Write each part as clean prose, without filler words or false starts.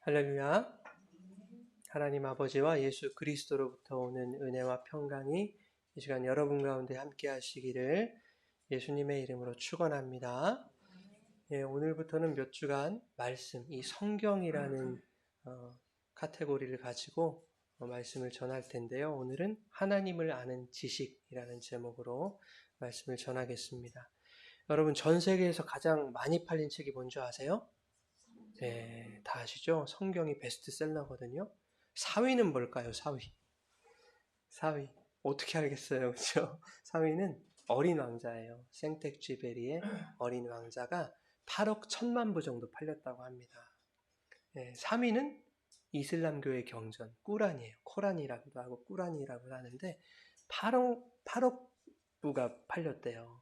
할렐루야. 하나님 아버지와 예수 그리스도로부터 오는 은혜와 평강이 이 시간 여러분 가운데 함께 하시기를 예수님의 이름으로 축원합니다. 오늘부터는 몇 주간 말씀, 이 성경이라는 카테고리를 가지고 말씀을 전할 텐데요. 오늘은 하나님을 아는 지식이라는 제목으로 말씀을 전하겠습니다. 여러분, 전 세계에서 가장 많이 팔린 책이 뭔지 아세요? 네, 다 아시죠? 성경이 베스트셀러거든요. 4위는 뭘까요? 4위. 4위. 어떻게 알겠어요? 그죠? 4위는 어린 왕자예요. 생텍쥐베리의 어린 왕자가 8억 1천만 부 정도 팔렸다고 합니다. 3위는 이슬람교의 경전, 꾸란이에요. 코란이라고도 하고 꾸란이라고 하는데 8억 부가 팔렸대요.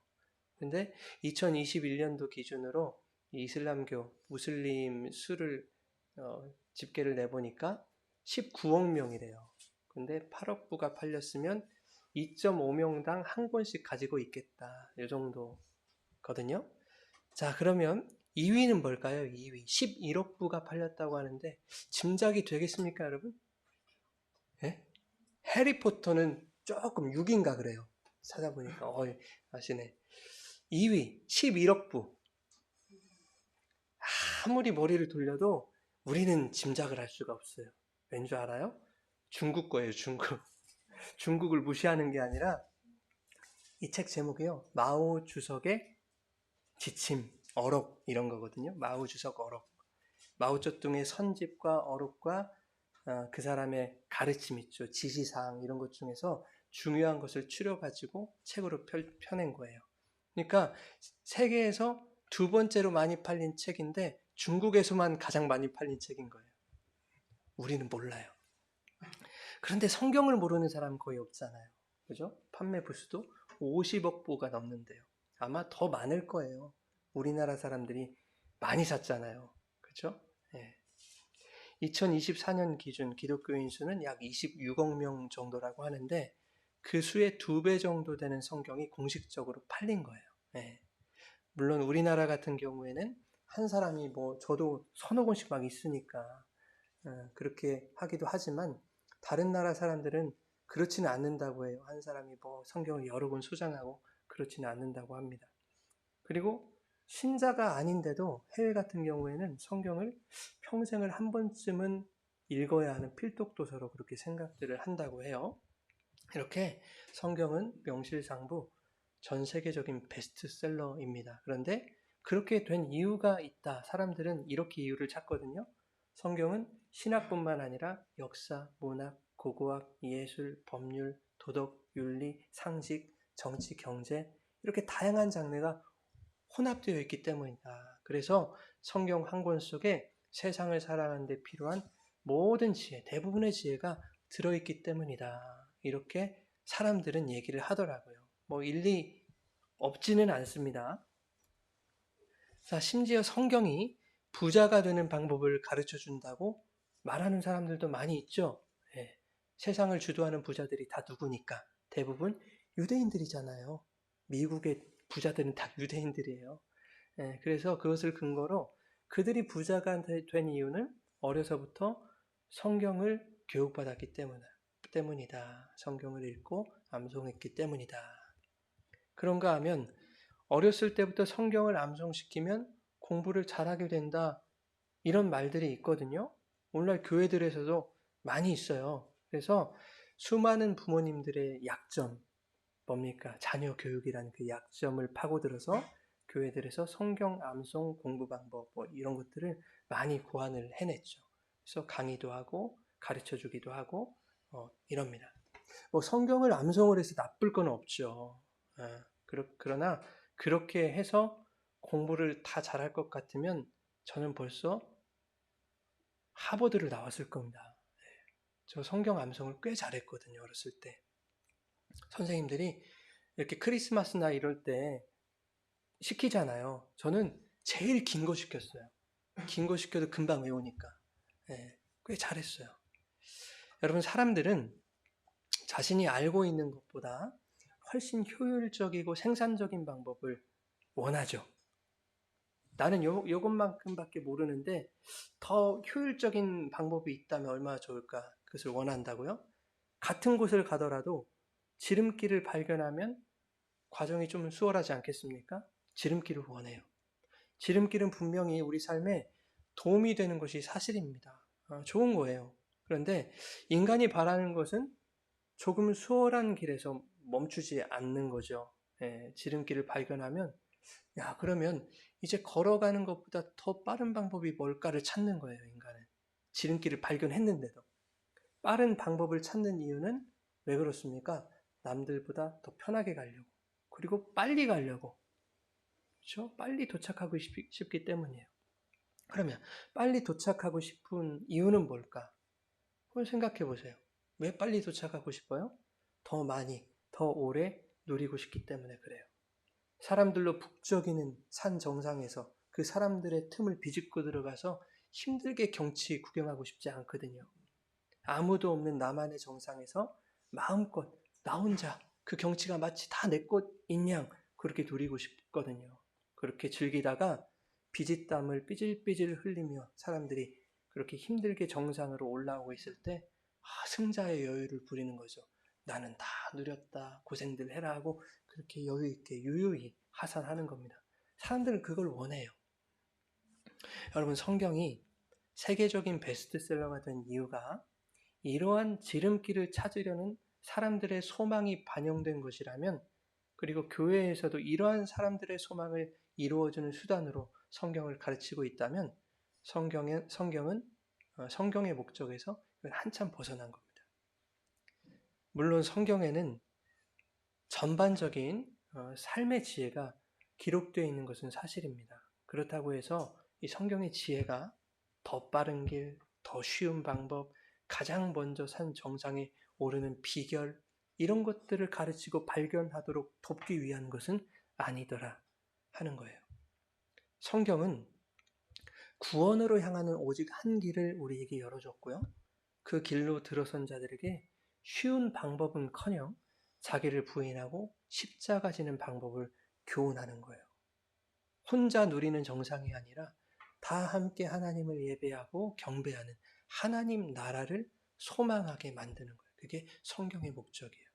근데 2021년도 기준으로 이슬람교, 무슬림 수를 집계를 내보니까 19억 명이래요. 근데 8억 부가 팔렸으면 2.5명당 한 권씩 가지고 있겠다. 이 정도거든요. 자, 그러면 2위는 뭘까요? 2위. 11억 부가 팔렸다고 하는데 짐작이 되겠습니까, 여러분? 예? 해리포터는 조금 6인가 그래요. 찾아보니까 아시네. 2위 11억 부. 아무리 머리를 돌려도 우리는 짐작을 할 수가 없어요. 왠 줄 알아요? 중국 거예요, 중국. 중국을 무시하는 게 아니라 이 책 제목이요. 마오 주석의 지침, 어록 이런 거거든요. 마오 주석 어록. 마오쩌둥의 선집과 어록과 그 사람의 가르침 있죠. 지시사항 이런 것 중에서 중요한 것을 추려가지고 책으로 펴낸 거예요. 그러니까 세계에서 두 번째로 많이 팔린 책인데 중국에서만 가장 많이 팔린 책인 거예요. 우리는 몰라요. 그런데 성경을 모르는 사람은 거의 없잖아요. 그죠? 판매 부수도 50억 부가 넘는데요. 아마 더 많을 거예요. 우리나라 사람들이 많이 샀잖아요. 그죠? 2024년 기준 기독교인 수는 약 26억 명 정도라고 하는데 그 수의 2배 정도 되는 성경이 공식적으로 팔린 거예요. 물론 우리나라 같은 경우에는 한 사람이 저도 서너 권씩 막 있으니까 그렇게 하기도 하지만 다른 나라 사람들은 그렇지는 않는다고 해요. 한 사람이 성경을 여러 권 소장하고 그렇지는 않는다고 합니다. 그리고 신자가 아닌데도 해외 같은 경우에는 성경을 평생을 한 번쯤은 읽어야 하는 필독도서로 그렇게 생각들을 한다고 해요. 이렇게 성경은 명실상부 전 세계적인 베스트셀러입니다. 그런데 그렇게 된 이유가 있다. 사람들은 이렇게 이유를 찾거든요. 성경은 신학뿐만 아니라 역사, 문학, 고고학, 예술, 법률, 도덕, 윤리, 상식, 정치, 경제 이렇게 다양한 장르가 혼합되어 있기 때문이다. 그래서 성경 한 권 속에 세상을 살아가는 데 필요한 모든 지혜, 대부분의 지혜가 들어있기 때문이다. 이렇게 사람들은 얘기를 하더라고요. 일리 없지는 않습니다. 자, 심지어 성경이 부자가 되는 방법을 가르쳐 준다고 말하는 사람들도 많이 있죠. 예. 세상을 주도하는 부자들이 다 누구니까? 대부분 유대인들이잖아요. 미국의 부자들은 다 유대인들이에요. 그래서 그것을 근거로 그들이 부자가 된 이유는 어려서부터 성경을 교육받았기 때문이다. 성경을 읽고 암송했기 때문이다. 그런가 하면 어렸을 때부터 성경을 암송시키면 공부를 잘하게 된다. 이런 말들이 있거든요. 오늘날 교회들에서도 많이 있어요. 그래서 수많은 부모님들의 약점, 뭡니까? 자녀 교육이라는 그 약점을 파고들어서 교회들에서 성경 암송 공부 방법 이런 것들을 많이 고안을 해냈죠. 그래서 강의도 하고 가르쳐 주기도 하고 이럽니다. 성경을 암송을 해서 나쁠 건 없죠. 그러나 그렇게 해서 공부를 다 잘할 것 같으면 저는 벌써 하버드를 나왔을 겁니다. 저 성경 암송을 꽤 잘했거든요. 어렸을 때. 선생님들이 이렇게 크리스마스나 이럴 때 시키잖아요. 저는 제일 긴 거 시켰어요. 긴 거 시켜도 금방 외우니까. 꽤 잘했어요. 여러분, 사람들은 자신이 알고 있는 것보다 훨씬 효율적이고 생산적인 방법을 원하죠. 나는 요것만큼밖에 모르는데 더 효율적인 방법이 있다면 얼마나 좋을까? 그것을 원한다고요? 같은 곳을 가더라도 지름길을 발견하면 과정이 좀 수월하지 않겠습니까? 지름길을 원해요. 지름길은 분명히 우리 삶에 도움이 되는 것이 사실입니다. 좋은 거예요. 그런데 인간이 바라는 것은 조금 수월한 길에서 멈추지 않는 거죠. 예, 지름길을 발견하면 야, 그러면 이제 걸어가는 것보다 더 빠른 방법이 뭘까를 찾는 거예요, 인간은. 지름길을 발견했는데도. 빠른 방법을 찾는 이유는 왜 그렇습니까? 남들보다 더 편하게 가려고. 그리고 빨리 가려고. 그렇죠? 빨리 도착하고 싶기 때문이에요. 그러면 빨리 도착하고 싶은 이유는 뭘까? 그걸 생각해 보세요. 왜 빨리 도착하고 싶어요? 더 많이, 더 오래 누리고 싶기 때문에 그래요. 사람들로 북적이는 산 정상에서 그 사람들의 틈을 비집고 들어가서 힘들게 경치 구경하고 싶지 않거든요. 아무도 없는 나만의 정상에서 마음껏 나 혼자 그 경치가 마치 다 내 것인 양 그렇게 누리고 싶거든요. 그렇게 즐기다가 비짓땀을 삐질삐질 흘리며 사람들이 그렇게 힘들게 정상으로 올라오고 있을 때 승자의 여유를 부리는 거죠. 나는 다 누렸다. 고생들 해라 하고 그렇게 여유 있게 유유히 하산하는 겁니다. 사람들은 그걸 원해요. 여러분 성경이 세계적인 베스트셀러가 된 이유가 이러한 지름길을 찾으려는 사람들의 소망이 반영된 것이라면 그리고 교회에서도 이러한 사람들의 소망을 이루어주는 수단으로 성경을 가르치고 있다면 성경은 성경의 목적에서 한참 벗어난 겁니다. 물론 성경에는 전반적인 삶의 지혜가 기록되어 있는 것은 사실입니다. 그렇다고 해서 이 성경의 지혜가 더 빠른 길, 더 쉬운 방법, 가장 먼저 산 정상에 오르는 비결 이런 것들을 가르치고 발견하도록 돕기 위한 것은 아니더라 하는 거예요. 성경은 구원으로 향하는 오직 한 길을 우리에게 열어줬고요. 그 길로 들어선 자들에게 쉬운 방법은커녕 자기를 부인하고 십자가 지는 방법을 교훈하는 거예요. 혼자 누리는 정상이 아니라 다 함께 하나님을 예배하고 경배하는 하나님 나라를 소망하게 만드는 거예요. 그게 성경의 목적이에요.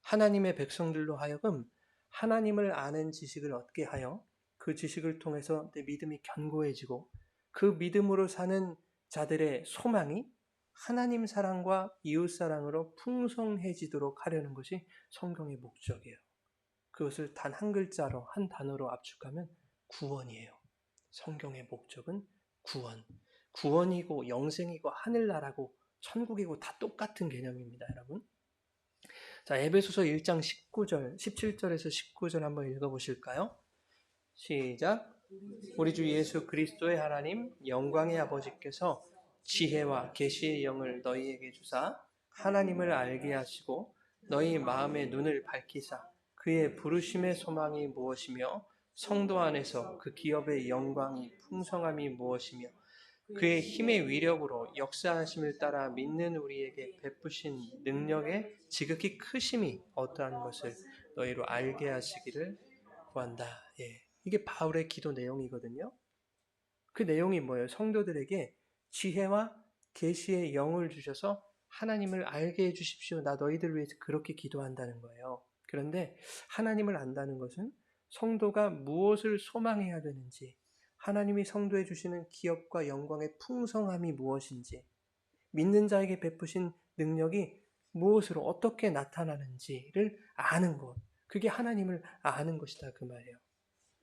하나님의 백성들로 하여금 하나님을 아는 지식을 얻게 하여 그 지식을 통해서 내 믿음이 견고해지고 그 믿음으로 사는 자들의 소망이 하나님 사랑과 이웃 사랑으로 풍성해지도록 하려는 것이 성경의 목적이에요. 그것을 단 한 글자로 한 단어로 압축하면 구원이에요. 성경의 목적은 구원. 구원이고 영생이고 하늘나라고 천국이고 다 똑같은 개념입니다, 여러분. 자, 에베소서 1장 19절, 17절에서 19절 한번 읽어보실까요? 시작. 우리 주 예수 그리스도의 하나님 영광의 아버지께서 지혜와 계시의 영을 너희에게 주사 하나님을 알게 하시고 너희 마음의 눈을 밝히사 그의 부르심의 소망이 무엇이며 성도 안에서 그 기업의 영광이 풍성함이 무엇이며 그의 힘의 위력으로 역사하심을 따라 믿는 우리에게 베푸신 능력의 지극히 크심이 어떠한 것을 너희로 알게 하시기를 구한다. 예. 이게 바울의 기도 내용이거든요. 그 내용이 뭐예요? 성도들에게 지혜와 계시의 영을 주셔서 하나님을 알게 해 주십시오. 나 너희들 위해서 그렇게 기도한다는 거예요. 그런데 하나님을 안다는 것은 성도가 무엇을 소망해야 되는지, 하나님이 성도에 주시는 기업과 영광의 풍성함이 무엇인지, 믿는 자에게 베푸신 능력이 무엇으로 어떻게 나타나는지를 아는 것. 그게 하나님을 아는 것이다 그 말이에요.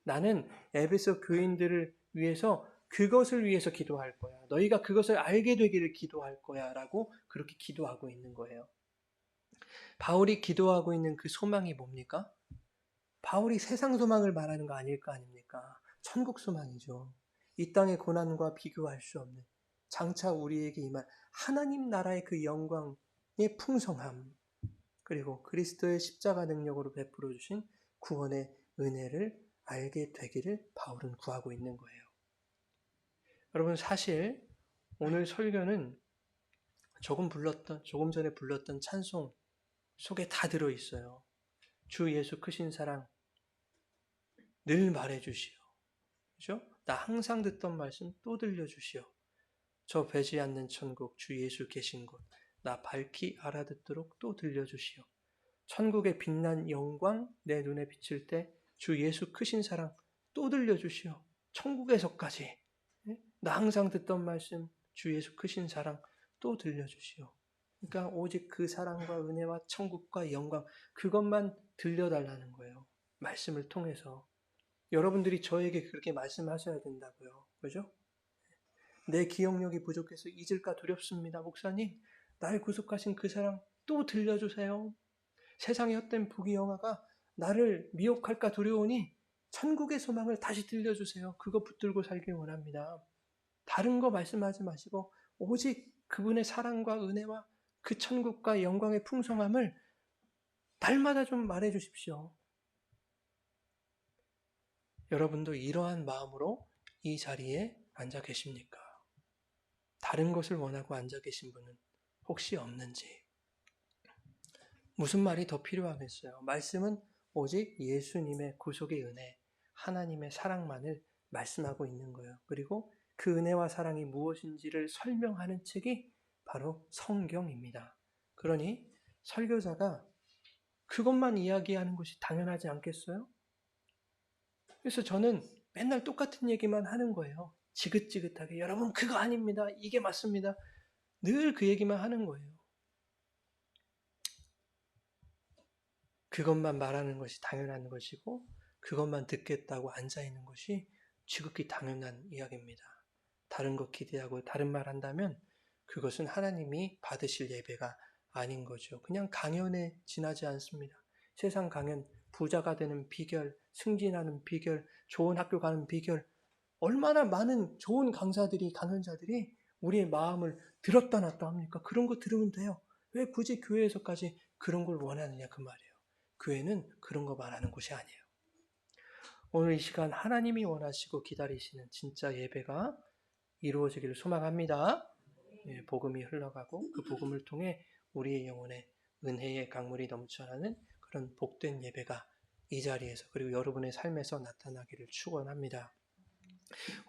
나는 에베소 교인들을 위해서 그것을 위해서 기도할 거야. 너희가 그것을 알게 되기를 기도할 거야. 라고 그렇게 기도하고 있는 거예요. 바울이 기도하고 있는 그 소망이 뭡니까? 바울이 세상 소망을 말하는 거 아닐 거 아닙니까? 천국 소망이죠. 이 땅의 고난과 비교할 수 없는 장차 우리에게 임할 하나님 나라의 그 영광의 풍성함 그리고 그리스도의 십자가 능력으로 베풀어 주신 구원의 은혜를 알게 되기를 바울은 구하고 있는 거예요. 여러분 사실 오늘 설교는 조금 전에 불렀던 찬송 속에 다 들어 있어요. 주 예수 크신 사랑 늘 말해 주시오. 그죠? 나 항상 듣던 말씀 또 들려주시오. 저 배지 않는 천국 주 예수 계신 곳 나 밝히 알아듣도록 또 들려주시오. 천국의 빛난 영광 내 눈에 비칠 때 주 예수 크신 사랑 또 들려주시오. 천국에서까지 나 항상 듣던 말씀 주 예수 크신 사랑 또 들려주시오. 그러니까 오직 그 사랑과 은혜와 천국과 영광 그것만 들려달라는 거예요. 말씀을 통해서. 여러분들이 저에게 그렇게 말씀하셔야 된다고요. 그죠? 내 기억력이 부족해서 잊을까 두렵습니다. 목사님, 날 구속하신 그 사랑 또 들려주세요. 세상의 헛된 부귀영화가 나를 미혹할까 두려우니 천국의 소망을 다시 들려주세요. 그거 붙들고 살길 원합니다. 다른 거 말씀하지 마시고 오직 그분의 사랑과 은혜와 그 천국과 영광의 풍성함을 날마다 좀 말해 주십시오. 여러분도 이러한 마음으로 이 자리에 앉아 계십니까? 다른 것을 원하고 앉아 계신 분은 혹시 없는지. 무슨 말이 더 필요하겠어요? 말씀은 오직 예수님의 구속의 은혜, 하나님의 사랑만을 말씀하고 있는 거예요. 그리고 그 은혜와 사랑이 무엇인지를 설명하는 책이 바로 성경입니다. 그러니 설교자가 그것만 이야기하는 것이 당연하지 않겠어요? 그래서 저는 맨날 똑같은 얘기만 하는 거예요. 지긋지긋하게 여러분 그거 아닙니다. 이게 맞습니다. 늘 그 얘기만 하는 거예요. 그것만 말하는 것이 당연한 것이고 그것만 듣겠다고 앉아있는 것이 지극히 당연한 이야기입니다. 다른 것 기대하고 다른 말 한다면 그것은 하나님이 받으실 예배가 아닌 거죠. 그냥 강연에 지나지 않습니다. 세상 강연, 부자가 되는 비결, 승진하는 비결, 좋은 학교 가는 비결, 얼마나 많은 좋은 강사들이, 강연자들이 우리의 마음을 들었다 놨다 합니까? 그런 거 들으면 돼요. 왜 굳이 교회에서까지 그런 걸 원하느냐 그 말이에요. 교회는 그런 거 말하는 곳이 아니에요. 오늘 이 시간 하나님이 원하시고 기다리시는 진짜 예배가 이루어지기를 소망합니다. 복음이 흘러가고 그 복음을 통해 우리의 영혼에 은혜의 강물이 넘쳐나는 그런 복된 예배가 이 자리에서 그리고 여러분의 삶에서 나타나기를 축원합니다.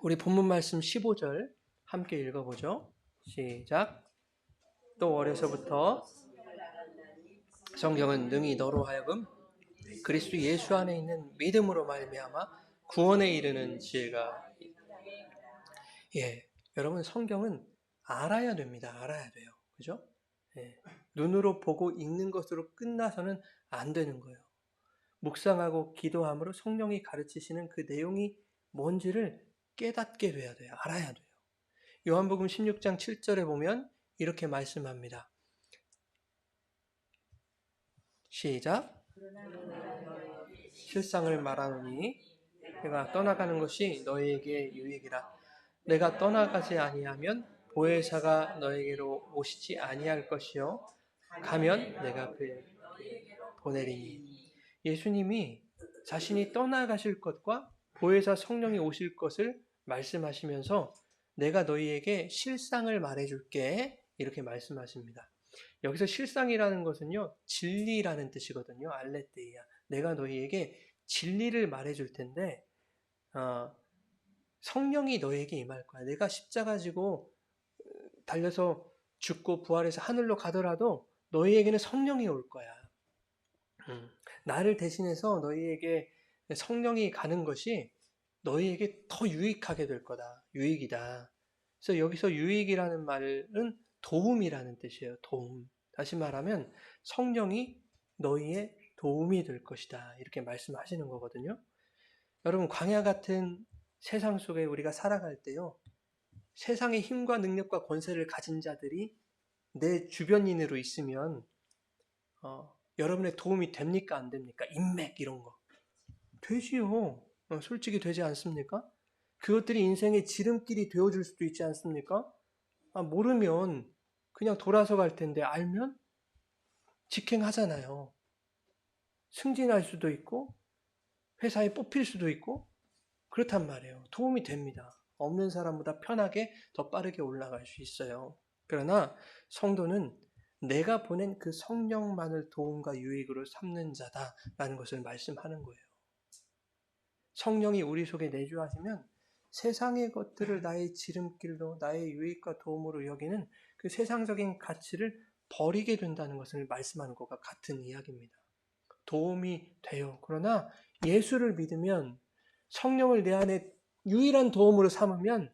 우리 본문 말씀 15절 함께 읽어보죠. 시작. 또 어려서부터 성경은 능히 너로 하여금 그리스도 예수 안에 있는 믿음으로 말미암아 구원에 이르는 지혜가 여러분 성경은 알아야 됩니다. 알아야 돼요. 그죠? 눈으로 보고 읽는 것으로 끝나서는 안 되는 거예요. 묵상하고 기도함으로 성령이 가르치시는 그 내용이 뭔지를 깨닫게 돼야 돼요. 알아야 돼요. 요한복음 16장 7절에 보면 이렇게 말씀합니다. 시작. 실상을 말하노니 내가 떠나가는 것이 너희에게 유익이라. 내가 떠나가지 아니하면 보혜사가 너에게로 오시지 아니할 것이요 가면 내가 그에게 보내리니. 예수님이 자신이 떠나가실 것과 보혜사 성령이 오실 것을 말씀하시면서 내가 너희에게 실상을 말해줄게 이렇게 말씀하십니다. 여기서 실상이라는 것은요 진리라는 뜻이거든요. 알레테이아. 내가 너희에게 진리를 말해줄 텐데 성령이 너에게 임할 거야. 내가 십자가 지고 달려서 죽고 부활해서 하늘로 가더라도 너희에게는 성령이 올 거야. 나를 대신해서 너희에게 성령이 가는 것이 너희에게 더 유익하게 될 거다. 유익이다. 그래서 여기서 유익이라는 말은 도움이라는 뜻이에요. 도움. 다시 말하면 성령이 너희의 도움이 될 것이다. 이렇게 말씀하시는 거거든요. 여러분 광야 같은 세상 속에 우리가 살아갈 때요. 세상의 힘과 능력과 권세를 가진 자들이 내 주변인으로 있으면 여러분의 도움이 됩니까? 안 됩니까? 인맥 이런 거. 되지요. 솔직히 되지 않습니까? 그것들이 인생의 지름길이 되어줄 수도 있지 않습니까? 모르면 그냥 돌아서 갈 텐데 알면 직행하잖아요. 승진할 수도 있고 회사에 뽑힐 수도 있고 그렇단 말이에요. 도움이 됩니다. 없는 사람보다 편하게 더 빠르게 올라갈 수 있어요. 그러나 성도는 내가 보낸 그 성령만을 도움과 유익으로 삼는 자다라는 것을 말씀하는 거예요. 성령이 우리 속에 내주하시면 세상의 것들을 나의 지름길로 나의 유익과 도움으로 여기는 그 세상적인 가치를 버리게 된다는 것을 말씀하는 것과 같은 이야기입니다. 도움이 돼요. 그러나 예수를 믿으면 성령을 내 안에 유일한 도움으로 삼으면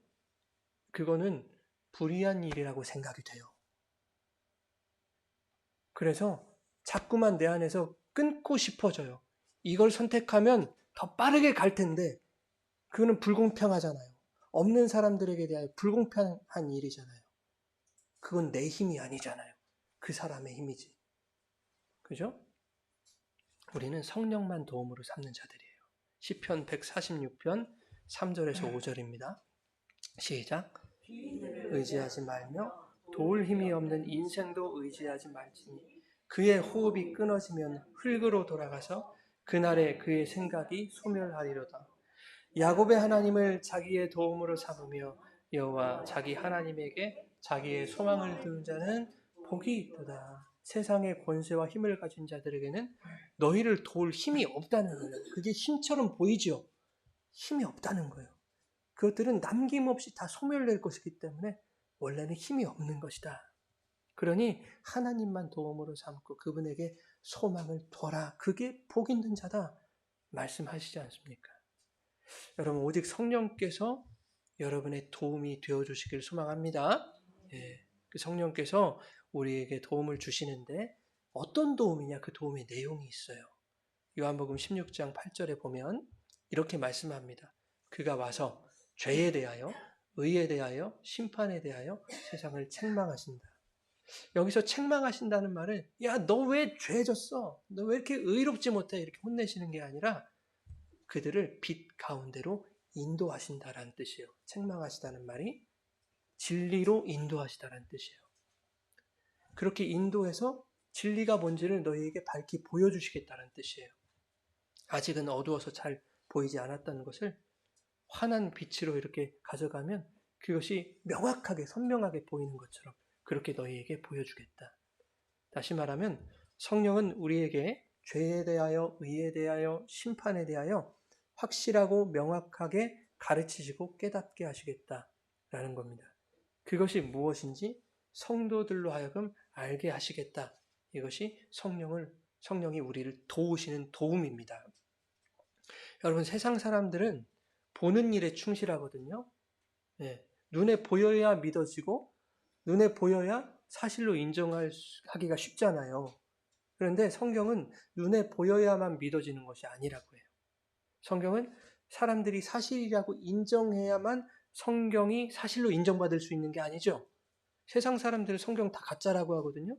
그거는 불의한 일이라고 생각이 돼요. 그래서 자꾸만 내 안에서 끊고 싶어져요. 이걸 선택하면 더 빠르게 갈 텐데 그거는 불공평하잖아요. 없는 사람들에게 대하여 불공평한 일이잖아요. 그건 내 힘이 아니잖아요. 그 사람의 힘이지. 그죠? 우리는 성령만 도움으로 삼는 자들이에요. 시편 146편 3절에서 5절입니다. 시작. 의지하지 말며 도울 힘이 없는 인생도 의지하지 말지니 그의 호흡이 끊어지면 흙으로 돌아가서 그날에 그의 생각이 소멸하리로다. 야곱의 하나님을 자기의 도움으로 삼으며 여호와 자기 하나님에게 자기의 소망을 두는 자는 복이 있도다. 세상의 권세와 힘을 가진 자들에게는 너희를 도울 힘이 없다는 거예요. 그게 힘처럼 보이죠. 힘이 없다는 거예요. 그것들은 남김없이 다 소멸될 것이기 때문에 원래는 힘이 없는 것이다. 그러니 하나님만 도움으로 삼고 그분에게 소망을 둬라. 그게 복 있는 자다 말씀하시지 않습니까? 여러분 오직 성령께서 여러분의 도움이 되어주시길 소망합니다. 그 성령께서 우리에게 도움을 주시는데 어떤 도움이냐? 그 도움의 내용이 있어요. 요한복음 16장 8절에 보면 이렇게 말씀합니다. 그가 와서 죄에 대하여, 의에 대하여, 심판에 대하여 세상을 책망하신다. 여기서 책망하신다는 말은 야, 너 왜 죄졌어? 너 왜 이렇게 의롭지 못해? 이렇게 혼내시는 게 아니라 그들을 빛 가운데로 인도하신다라는 뜻이에요. 책망하시다는 말이 진리로 인도하시다라는 뜻이에요. 그렇게 인도해서 진리가 뭔지를 너희에게 밝히 보여주시겠다는 뜻이에요. 아직은 어두워서 잘 보이지 않았다는 것을 환한 빛으로 이렇게 가져가면 그것이 명확하게 선명하게 보이는 것처럼 그렇게 너희에게 보여주겠다. 다시 말하면 성령은 우리에게 죄에 대하여, 의에 대하여, 심판에 대하여 확실하고 명확하게 가르치시고 깨닫게 하시겠다라는 겁니다. 그것이 무엇인지 성도들로 하여금 알게 하시겠다. 이것이 성령이 우리를 도우시는 도움입니다. 여러분 세상 사람들은 보는 일에 충실하거든요. 눈에 보여야 믿어지고 눈에 보여야 사실로 인정하기가 쉽잖아요. 그런데 성경은 눈에 보여야만 믿어지는 것이 아니라고 해요. 성경은 사람들이 사실이라고 인정해야만 성경이 사실로 인정받을 수 있는 게 아니죠. 세상 사람들은 성경 다 가짜라고 하거든요.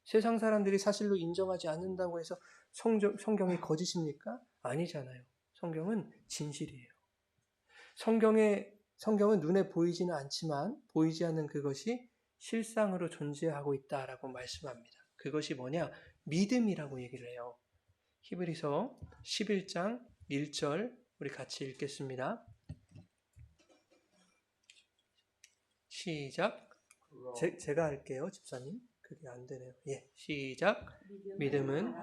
세상 사람들이 사실로 인정하지 않는다고 해서 성경이 거짓입니까? 아니잖아요. 성경은 진실이에요. 성경은 눈에 보이지는 않지만 보이지 않는 그것이 실상으로 존재하고 있다라고 말씀합니다. 그것이 뭐냐? 믿음이라고 얘기를 해요. 히브리서 11장 1절 우리 같이 읽겠습니다. 시작. 제가 할게요, 집사님. 그게 안 되네요. 시작. 믿음은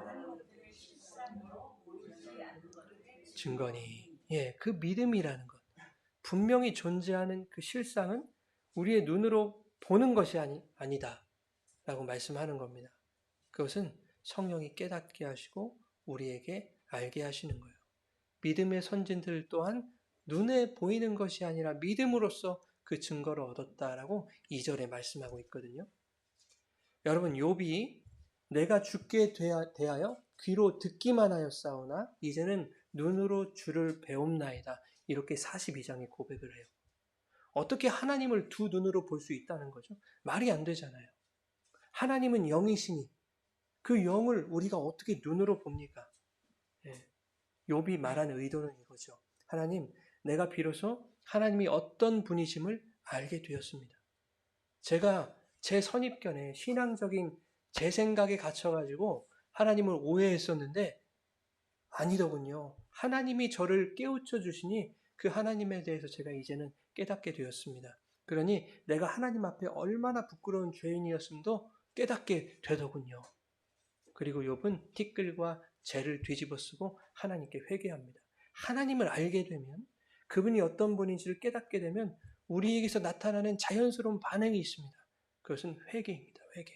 증거니. 그 믿음이라는 것. 분명히 존재하는 그 실상은 우리의 눈으로 보는 것이 아니다. 라고 말씀하는 겁니다. 그것은 성령이 깨닫게 하시고 우리에게 알게 하시는 거예요. 믿음의 선진들 또한 눈에 보이는 것이 아니라 믿음으로써 그 증거를 얻었다라고 2절에 말씀하고 있거든요. 여러분 욥이 내가 주께 대하여 귀로 듣기만 하였사오나 이제는 눈으로 주를 배움나이다. 이렇게 42장에 고백을 해요. 어떻게 하나님을 두 눈으로 볼 수 있다는 거죠? 말이 안 되잖아요. 하나님은 영이시니 그 영을 우리가 어떻게 눈으로 봅니까? 욥이 말하는 의도는 이거죠. 하나님, 내가 비로소 하나님이 어떤 분이심을 알게 되었습니다. 제가 제 선입견에 신앙적인 제 생각에 갇혀가지고 하나님을 오해했었는데 아니더군요. 하나님이 저를 깨우쳐 주시니 그 하나님에 대해서 제가 이제는 깨닫게 되었습니다. 그러니 내가 하나님 앞에 얼마나 부끄러운 죄인이었음도 깨닫게 되더군요. 그리고 욥은 티끌과 재를 뒤집어 쓰고 하나님께 회개합니다. 하나님을 알게 되면 그분이 어떤 분인지를 깨닫게 되면 우리에게서 나타나는 자연스러운 반응이 있습니다. 그것은 회개입니다. 회개.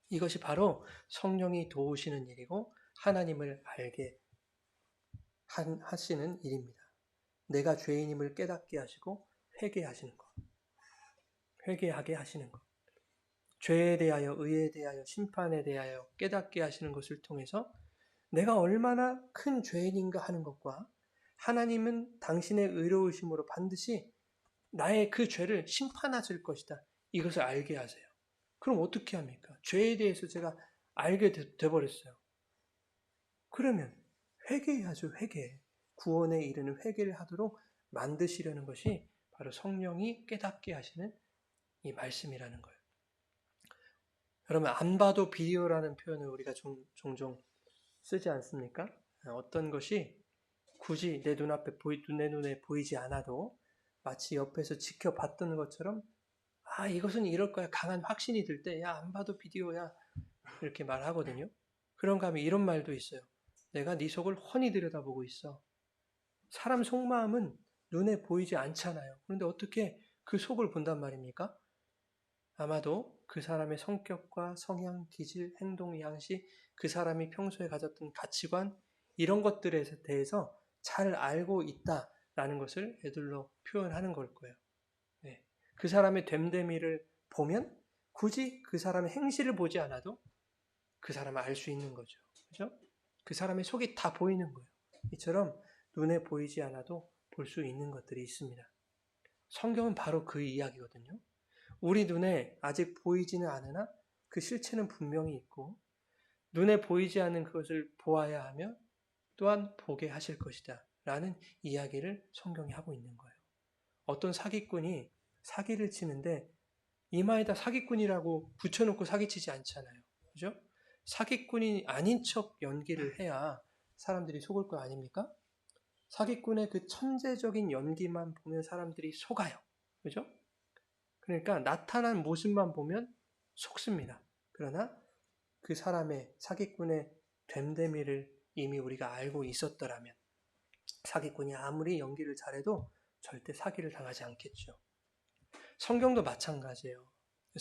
이것이 바로 성령이 도우시는 일이고 하나님을 알게 하시는 일입니다. 내가 죄인임을 깨닫게 하시고 회개하시는 것. 회개하게 하시는 것. 죄에 대하여, 의에 대하여, 심판에 대하여 깨닫게 하시는 것을 통해서 내가 얼마나 큰 죄인인가 하는 것과 하나님은 당신의 의로우심으로 반드시 나의 그 죄를 심판하실 것이다. 이것을 알게 하세요. 그럼 어떻게 합니까? 죄에 대해서 제가 알게 돼버렸어요. 그러면 회개해야죠. 회개. 구원에 이르는 회개를 하도록 만드시려는 것이 바로 성령이 깨닫게 하시는 이 말씀이라는 거예요. 여러분, 안 봐도 비디오라는 표현을 우리가 종종 쓰지 않습니까? 어떤 것이 굳이 내 눈앞에 내 눈에 보이지 않아도 마치 옆에서 지켜봤던 것처럼 이것은 이럴 거야. 강한 확신이 들 때 야, 안 봐도 비디오야. 이렇게 말하거든요. 그런가 하면 이런 말도 있어요. 내가 네 속을 훤히 들여다보고 있어. 사람 속마음은 눈에 보이지 않잖아요. 그런데 어떻게 그 속을 본단 말입니까? 아마도 그 사람의 성격과 성향, 기질, 행동, 양식, 그 사람이 평소에 가졌던 가치관 이런 것들에 대해서 잘 알고 있다라는 것을 애들로 표현하는 걸 거예요. 네. 그 사람의 됨됨이를 보면 굳이 그 사람의 행실을 보지 않아도 그 사람을 알 수 있는 거죠. 그죠? 그 사람의 속이 다 보이는 거예요. 이처럼 눈에 보이지 않아도 볼 수 있는 것들이 있습니다. 성경은 바로 그 이야기거든요. 우리 눈에 아직 보이지는 않으나 그 실체는 분명히 있고 눈에 보이지 않는 그것을 보아야 하며 또한 보게 하실 것이다 라는 이야기를 성경이 하고 있는 거예요. 어떤 사기꾼이 사기를 치는데 이마에다 사기꾼이라고 붙여놓고 사기치지 않잖아요. 그죠? 사기꾼이 아닌 척 연기를 해야 사람들이 속을 거 아닙니까? 사기꾼의 그 천재적인 연기만 보면 사람들이 속아요. 그죠? 그러니까 나타난 모습만 보면 속습니다. 그러나 그 사람의 사기꾼의 됨됨이를 이미 우리가 알고 있었더라면 사기꾼이 아무리 연기를 잘해도 절대 사기를 당하지 않겠죠. 성경도 마찬가지예요.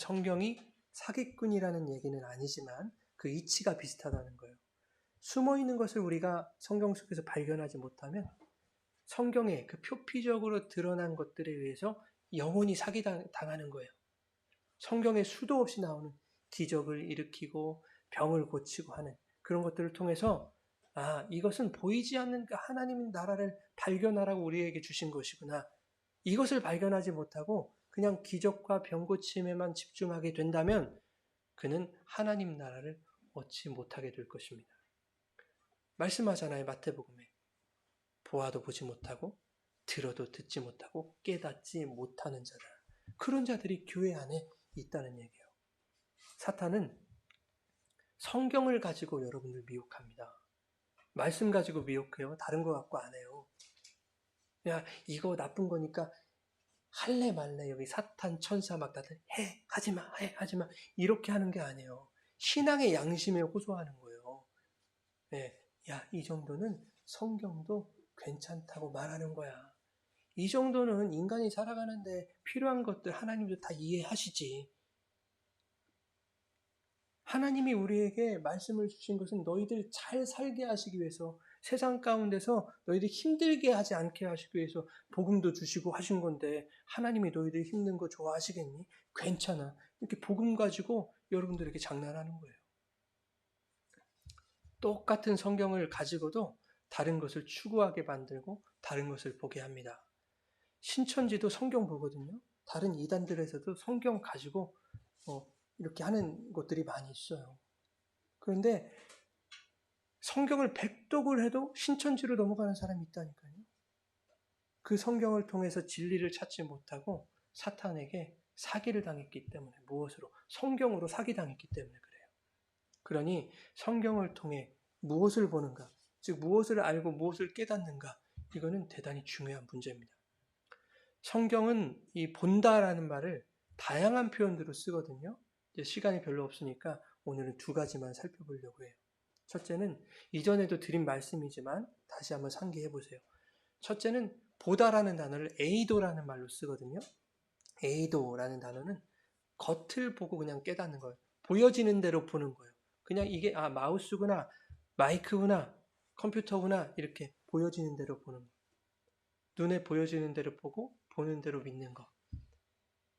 성경이 사기꾼이라는 얘기는 아니지만 그 이치가 비슷하다는 거예요. 숨어있는 것을 우리가 성경 속에서 발견하지 못하면 성경에 그 표피적으로 드러난 것들에 의해서 영혼이 사기당하는 거예요. 성경에 수도 없이 나오는 기적을 일으키고 병을 고치고 하는 그런 것들을 통해서 이것은 보이지 않는 그 하나님의 나라를 발견하라고 우리에게 주신 것이구나. 이것을 발견하지 못하고 그냥 기적과 병 고침에만 집중하게 된다면 그는 하나님 나라를 얻지 못하게 될 것입니다. 말씀하잖아요. 마태복음에. 보아도 보지 못하고 들어도 듣지 못하고 깨닫지 못하는 자다. 그런 자들이 교회 안에 있다는 얘기예요. 사탄은 성경을 가지고 여러분들 미혹합니다. 말씀 가지고 미혹해요. 다른 거 갖고 안 해요. 야, 이거 나쁜 거니까 할래 말래 여기 사탄 천사 막 다들 해 하지마 해 하지마 이렇게 하는 게 아니에요. 신앙의 양심에 호소하는 거예요. 네, 야, 이 정도는 성경도 괜찮다고 말하는 거야. 이 정도는 인간이 살아가는데 필요한 것들 하나님도 다 이해하시지. 하나님이 우리에게 말씀을 주신 것은 너희들 잘 살게 하시기 위해서 세상 가운데서 너희들 힘들게 하지 않게 하시기 위해서 복음도 주시고 하신 건데 하나님이 너희들 힘든 거 좋아하시겠니? 괜찮아. 이렇게 복음 가지고 여러분들에게 장난하는 거예요. 똑같은 성경을 가지고도 다른 것을 추구하게 만들고 다른 것을 보게 합니다. 신천지도 성경 보거든요. 다른 이단들에서도 성경 가지고 이렇게 하는 것들이 많이 있어요. 그런데 성경을 백독을 해도 신천지로 넘어가는 사람이 있다니까요. 그 성경을 통해서 진리를 찾지 못하고 사탄에게 사기를 당했기 때문에 무엇으로? 성경으로 사기당했기 때문에 그래요. 그러니 성경을 통해 무엇을 보는가, 즉 무엇을 알고 무엇을 깨닫는가, 이거는 대단히 중요한 문제입니다. 성경은 이 본다라는 말을 다양한 표현으로 쓰거든요. 이제 시간이 별로 없으니까 오늘은 두 가지만 살펴보려고 해요. 첫째는 이전에도 드린 말씀이지만 다시 한번 상기해 보세요. 첫째는 보다라는 단어를 에이도라는 말로 쓰거든요. 에이도라는 단어는 겉을 보고 그냥 깨닫는 거예요. 보여지는 대로 보는 거예요. 그냥 이게 마우스구나, 마이크구나, 컴퓨터구나 이렇게 보여지는 대로 보는 거예요. 눈에 보여지는 대로 보고 보는 대로 믿는 거.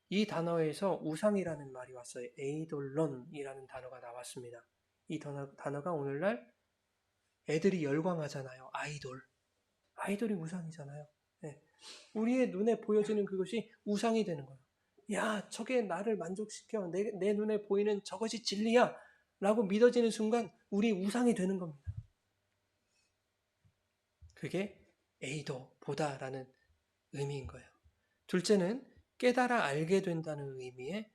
이 단어에서 우상이라는 말이 왔어요. 에이돌론이라는 단어가 나왔습니다. 이 단어가 오늘날 애들이 열광하잖아요. 아이돌이 우상이잖아요. 네. 우리의 눈에 보여지는 그것이 우상이 되는 거예요. 야, 저게 나를 만족시켜. 내 눈에 보이는 저것이 진리야. 라고 믿어지는 순간 우리 우상이 되는 겁니다. 그게 에이도, 보다라는 의미인 거예요. 둘째는 깨달아 알게 된다는 의미의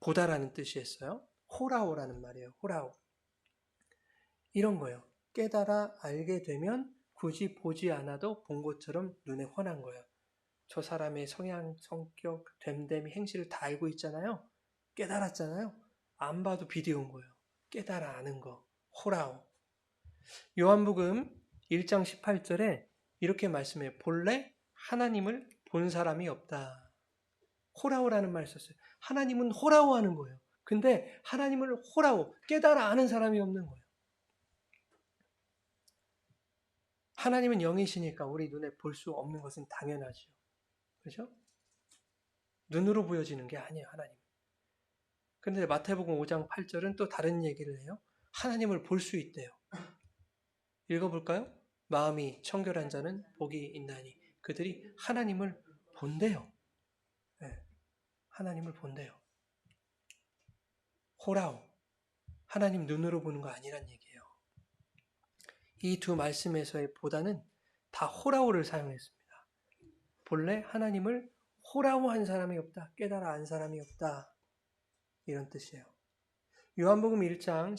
보다라는 뜻이었어요. 호라오라는 말이에요. 호라오. 이런 거예요. 깨달아 알게 되면 굳이 보지 않아도 본 것처럼 눈에 훤한 거예요. 저 사람의 성향, 성격, 됨됨이, 행실을 다 알고 있잖아요. 깨달았잖아요. 안 봐도 비디오인 거예요. 깨달아 아는 거. 호라오. 요한복음 1장 18절에 이렇게 말씀해요. 본래 하나님을 본 사람이 없다. 호라오라는 말을 썼어요. 하나님은 호라오 하는 거예요. 근데 하나님을 호라오, 깨달아 아는 사람이 없는 거예요. 하나님은 영이시니까 우리 눈에 볼 수 없는 것은 당연하죠. 그렇죠? 눈으로 보여지는 게 아니에요, 하나님. 근데 마태복음 5장 8절은 또 다른 얘기를 해요. 하나님을 볼 수 있대요. 읽어볼까요? 마음이 청결한 자는 복이 있나니 그들이 하나님을 본대요. 네, 하나님을 본대요. 호라오. 하나님 눈으로 보는 거 아니란 얘기예요. 이 두 말씀에서의 보다는 다 호라오를 사용했습니다. 본래 하나님을 호라오한 사람이 없다. 깨달아 안 사람이 없다. 이런 뜻이에요. 요한복음 1장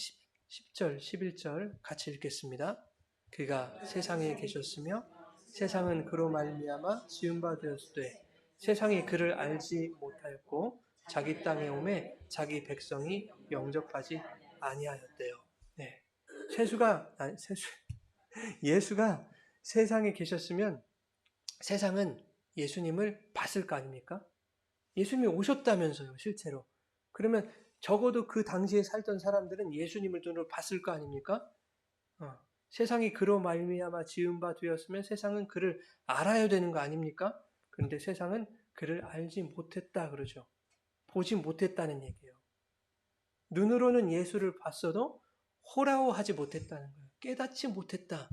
10절, 11절 같이 읽겠습니다. 그가 세상에 계셨으며 세상은 그로 말미암아 지은 바 되었으되 세상이 그를 알지 못하였고 자기 땅에 오매 자기 백성이 영접하지 아니하였대요. 네. 예수가 세상에 계셨으면 세상은 예수님을 봤을 거 아닙니까? 예수님이 오셨다면서요, 실제로. 그러면 적어도 그 당시에 살던 사람들은 예수님을 눈으로 봤을 거 아닙니까? 세상이 그로 말미암아 지은 바 되었으면 세상은 그를 알아야 되는 거 아닙니까? 그런데 세상은 그를 알지 못했다 그러죠. 보지 못했다는 얘기예요. 눈으로는 예수를 봤어도 호라오하지 못했다는 거예요. 깨닫지 못했다.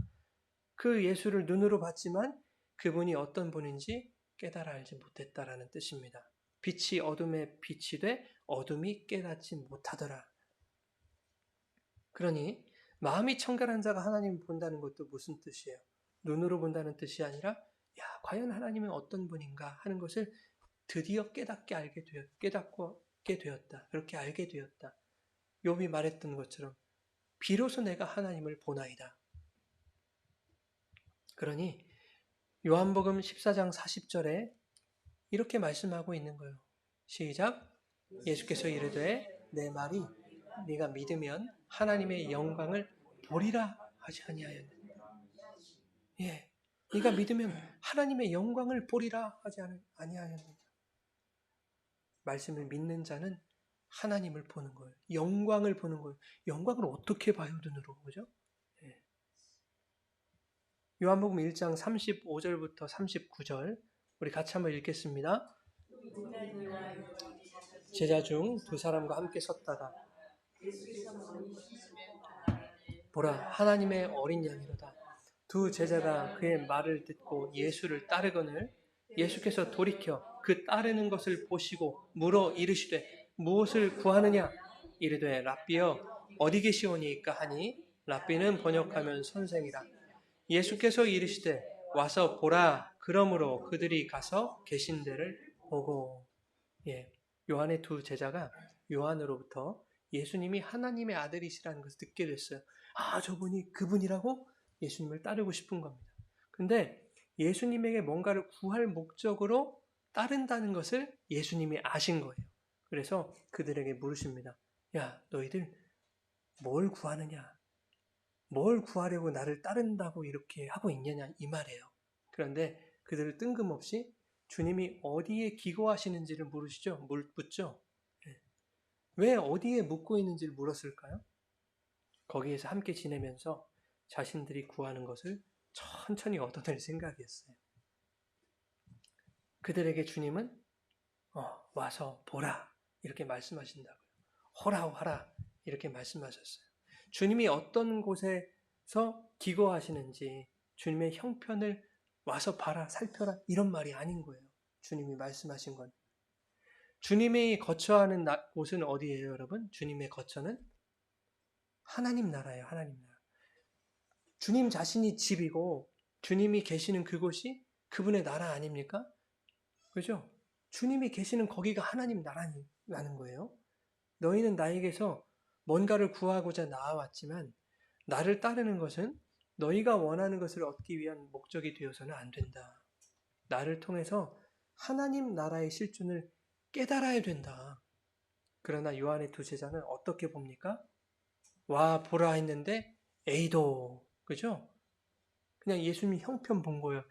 그 예수를 눈으로 봤지만 그분이 어떤 분인지 깨달아 알지 못했다라는 뜻입니다. 빛이 어둠에 빛이 돼 어둠이 깨닫지 못하더라. 그러니 마음이 청결한 자가 하나님을 본다는 것도 무슨 뜻이에요? 눈으로 본다는 뜻이 아니라 과연 하나님은 어떤 분인가 하는 것을 드디어 깨닫게 되었다. 그렇게 알게 되었다. 욥이 말했던 것처럼 비로소 내가 하나님을 보나이다. 그러니 요한복음 14장 40절에 이렇게 말씀하고 있는 거예요. 시작. 예수께서 이르되 내 말이 네가 믿으면 하나님의 영광을 보리라 하지 아니하였느냐. 예, 네가 믿으면 하나님의 영광을 보리라 하지 아니하였느냐. 말씀을 믿는 자는 하나님을 보는 거예요. 영광을 보는 거예요. 영광을 어떻게 봐요, 눈으로? 그죠? 예. 요한복음 1장 35절부터 39절 우리 같이 한번 읽겠습니다. 제자 중 두 사람과 함께 섰다가 보라 하나님의 어린 양이로다. 두 제자가 그의 말을 듣고 예수를 따르거늘 예수께서 돌이켜 그 따르는 것을 보시고 물어 이르시되 무엇을 구하느냐 이르되 랍비여 어디 계시오니까 하니 랍비는 번역하면 선생이라. 예수께서 이르시되 와서 보라. 그러므로 그들이 가서 계신 데를 보고. 예, 요한의 두 제자가 요한으로부터 예수님이 하나님의 아들이시라는 것을 듣게 됐어요. 저분이 그분이라고 예수님을 따르고 싶은 겁니다. 근데 예수님에게 뭔가를 구할 목적으로 따른다는 것을 예수님이 아신 거예요. 그래서 그들에게 물으십니다. 야, 너희들 뭘 구하느냐? 뭘 구하려고 나를 따른다고 이렇게 하고 있느냐? 이 말이에요. 그런데 그들을 뜬금없이 주님이 어디에 기거하시는지를 묻죠. 예. 왜 어디에 묵고 있는지를 물었을까요? 거기에서 함께 지내면서 자신들이 구하는 것을 천천히 얻어낼 생각이었어요. 그들에게 주님은 와서 보라 이렇게 말씀하신다고요. 허라하라 이렇게 말씀하셨어요. 주님이 어떤 곳에서 기거하시는지 주님의 형편을 와서 봐라 살펴라 이런 말이 아닌 거예요. 주님이 말씀하신 건. 주님이 거처하는 곳은 어디예요, 여러분? 주님의 거처는 하나님 나라예요. 하나님 나라. 주님 자신이 집이고 주님이 계시는 그곳이 그분의 나라 아닙니까? 그죠? 주님이 계시는 거기가 하나님 나라라는 거예요. 너희는 나에게서 뭔가를 구하고자 나아왔지만 나를 따르는 것은 너희가 원하는 것을 얻기 위한 목적이 되어서는 안 된다. 나를 통해서 하나님 나라의 실존을 깨달아야 된다. 그러나 요한의 두 제자는 어떻게 봅니까? 와 보라 했는데 에이도 그죠? 그냥 예수님 형편 본 거예요.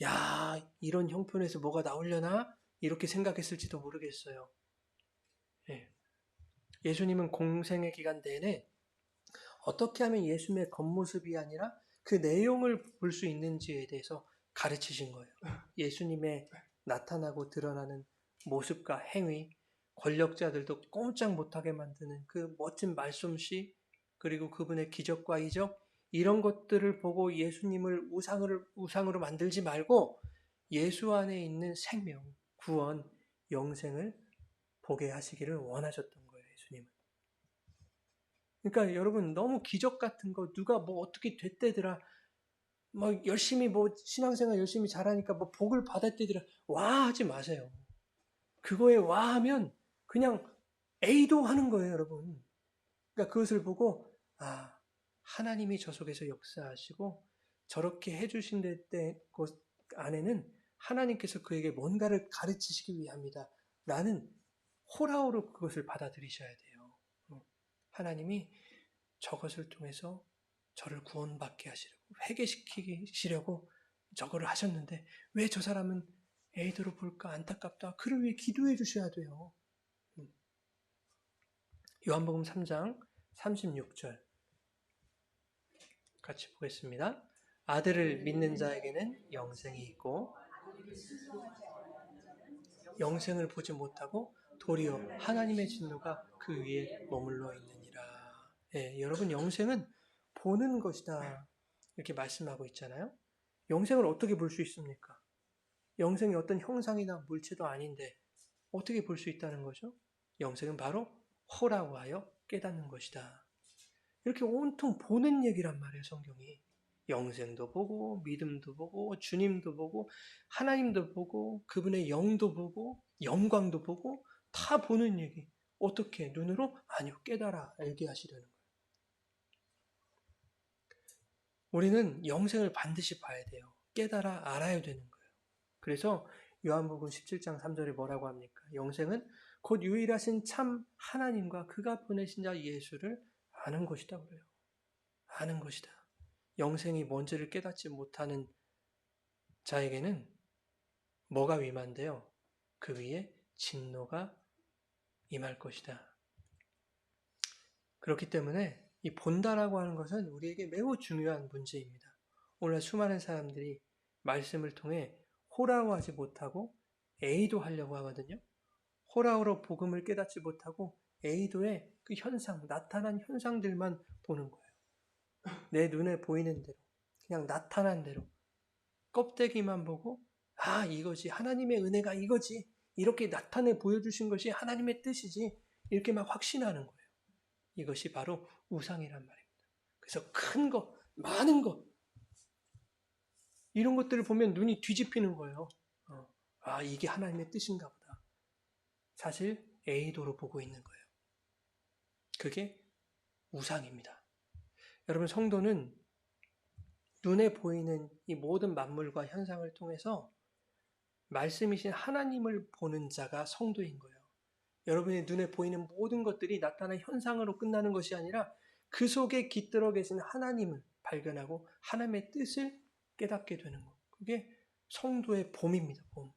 야 이런 형편에서 뭐가 나오려나? 이렇게 생각했을지도 모르겠어요. 예. 예수님은 공생의 기간 내내 어떻게 하면 예수님의 겉모습이 아니라 그 내용을 볼 수 있는지에 대해서 가르치신 거예요. 예수님의 나타나고 드러나는 모습과 행위, 권력자들도 꼼짝 못하게 만드는 그 멋진 말솜씨, 그리고 그분의 기적과 이적, 이런 것들을 보고 예수님을 우상으로 만들지 말고 예수 안에 있는 생명, 구원, 영생을 보게 하시기를 원하셨던 거예요, 예수님은. 그러니까 여러분 너무 기적 같은 거 누가 뭐 어떻게 됐대더라 뭐 열심히 뭐 신앙생활 열심히 잘하니까 뭐 복을 받았대더라 와 하지 마세요. 그거에 와 하면 그냥 에이도 하는 거예요, 여러분. 그러니까 그것을 보고 하나님이 저 속에서 역사하시고 저렇게 해주신 것 안에는 하나님께서 그에게 뭔가를 가르치시기 위함이다 라는 호라호로 그것을 받아들이셔야 돼요. 하나님이 저것을 통해서 저를 구원받게 하시려고 회개시키시려고 저거를 하셨는데 왜 저 사람은 에이드로 볼까 안타깝다. 그를 위해 기도해 주셔야 돼요. 요한복음 3장 36절 같이 보겠습니다. 아들을 믿는 자에게는 영생이 있고 영생을 보지 못하고 도리어 하나님의 진노가 그 위에 머물러 있느니라. 예, 여러분 영생은 보는 것이다 이렇게 말씀하고 있잖아요. 영생을 어떻게 볼 수 있습니까? 영생이 어떤 형상이나 물체도 아닌데 어떻게 볼 수 있다는 거죠? 영생은 바로 호라고 하여 깨닫는 것이다. 이렇게 온통 보는 얘기란 말이에요, 성경이. 영생도 보고 믿음도 보고 주님도 보고 하나님도 보고 그분의 영도 보고 영광도 보고 다 보는 얘기. 어떻게? 눈으로? 아니요. 깨달아 알게 하시려는 거예요. 우리는 영생을 반드시 봐야 돼요. 깨달아 알아야 되는 거예요. 그래서 요한복음 17장 3절에 뭐라고 합니까? 영생은 곧 유일하신 참 하나님과 그가 보내신 자 예수를 아는 것이다 그래요. 아는 것이다. 영생이 뭔지를 깨닫지 못하는 자에게는 뭐가 위만데요? 그 위에 진노가 임할 것이다. 그렇기 때문에 이 본다라고 하는 것은 우리에게 매우 중요한 문제입니다. 오늘 수많은 사람들이 말씀을 통해 호라워하지 못하고 에이도 하려고 하거든요. 호라우로 복음을 깨닫지 못하고 에이도의 그 현상, 나타난 현상들만 보는 거예요. 내 눈에 보이는 대로, 그냥 나타난 대로 껍데기만 보고 이거지 하나님의 은혜가 이거지 이렇게 나타내 보여주신 것이 하나님의 뜻이지 이렇게 막 확신하는 거예요. 이것이 바로 우상이란 말입니다. 그래서 큰 거, 많은 거 이런 것들을 보면 눈이 뒤집히는 거예요. 이게 하나님의 뜻인가 보다. 사실 에이도로 보고 있는 거예요. 그게 우상입니다. 여러분 성도는 눈에 보이는 이 모든 만물과 현상을 통해서 말씀이신 하나님을 보는 자가 성도인 거예요. 여러분의 눈에 보이는 모든 것들이 나타난 현상으로 끝나는 것이 아니라 그 속에 깃들어 계신 하나님을 발견하고 하나님의 뜻을 깨닫게 되는 것. 그게 성도의 봄입니다. 봄.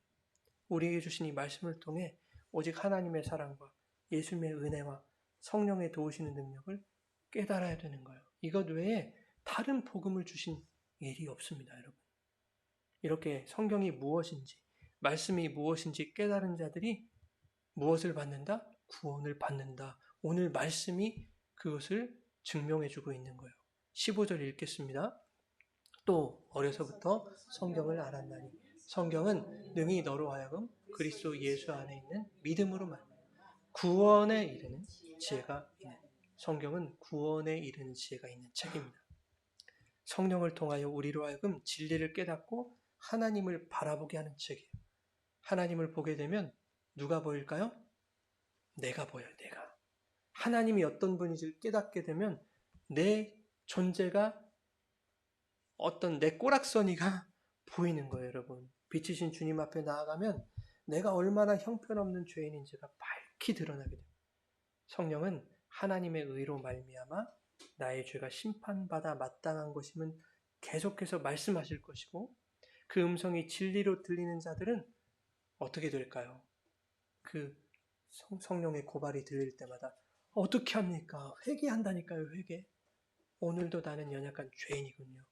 우리에게 주신 이 말씀을 통해 오직 하나님의 사랑과 예수님의 은혜와 성령의 도우시는 능력을 깨달아야 되는 거예요. 이것 외에 다른 복음을 주신 일이 없습니다, 여러분. 이렇게 성경이 무엇인지, 말씀이 무엇인지 깨달은 자들이 무엇을 받는다? 구원을 받는다. 오늘 말씀이 그것을 증명해주고 있는 거예요. 15절 읽겠습니다. 또 어려서부터 성경을 알았나니 성경은 능히 너로 하여금 그리스도 예수 안에 있는 믿음으로만 구원에 이르는 지혜가 있는, 성경은 구원에 이르는 지혜가 있는 책입니다. 성령을 통하여 우리로 하여금 진리를 깨닫고 하나님을 바라보게 하는 책이에요. 하나님을 보게 되면 누가 보일까요? 내가 보여요. 내가. 하나님이 어떤 분인지를 깨닫게 되면 내 존재가 어떤 내 꼬락서니가 보이는 거예요, 여러분. 빛이신 주님 앞에 나아가면 내가 얼마나 형편없는 죄인인지가 밝히 드러나게 됩니다. 성령은 하나님의 의로 말미암아 나의 죄가 심판받아 마땅한 것임은 계속해서 말씀하실 것이고, 그 음성이 진리로 들리는 자들은 어떻게 될까요? 그 성령의 고발이 들릴 때마다 어떻게 합니까? 회개한다니까요, 회개. 오늘도 나는 연약한 죄인이군요.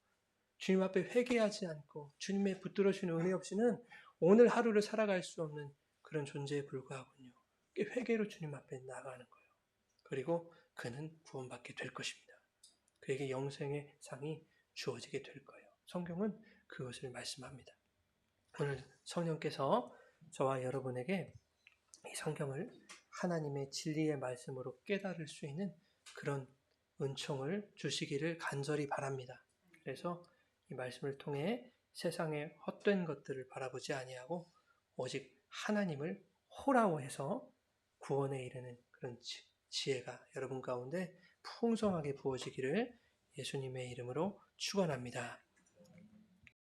주님 앞에 회개하지 않고 주님의 붙들어주는 은혜 없이는 오늘 하루를 살아갈 수 없는 그런 존재에 불과하군요. 회개로 주님 앞에 나가는 거예요. 그리고 그는 구원받게 될 것입니다. 그에게 영생의 상이 주어지게 될 거예요. 성경은 그것을 말씀합니다. 오늘 성령께서 저와 여러분에게 이 성경을 하나님의 진리의 말씀으로 깨달을 수 있는 그런 은총을 주시기를 간절히 바랍니다. 그래서 이 말씀을 통해 세상의 헛된 것들을 바라보지 아니하고 오직 하나님을 호라워해서 구원에 이르는 그런 지혜가 여러분 가운데 풍성하게 부어지기를 예수님의 이름으로 축원합니다.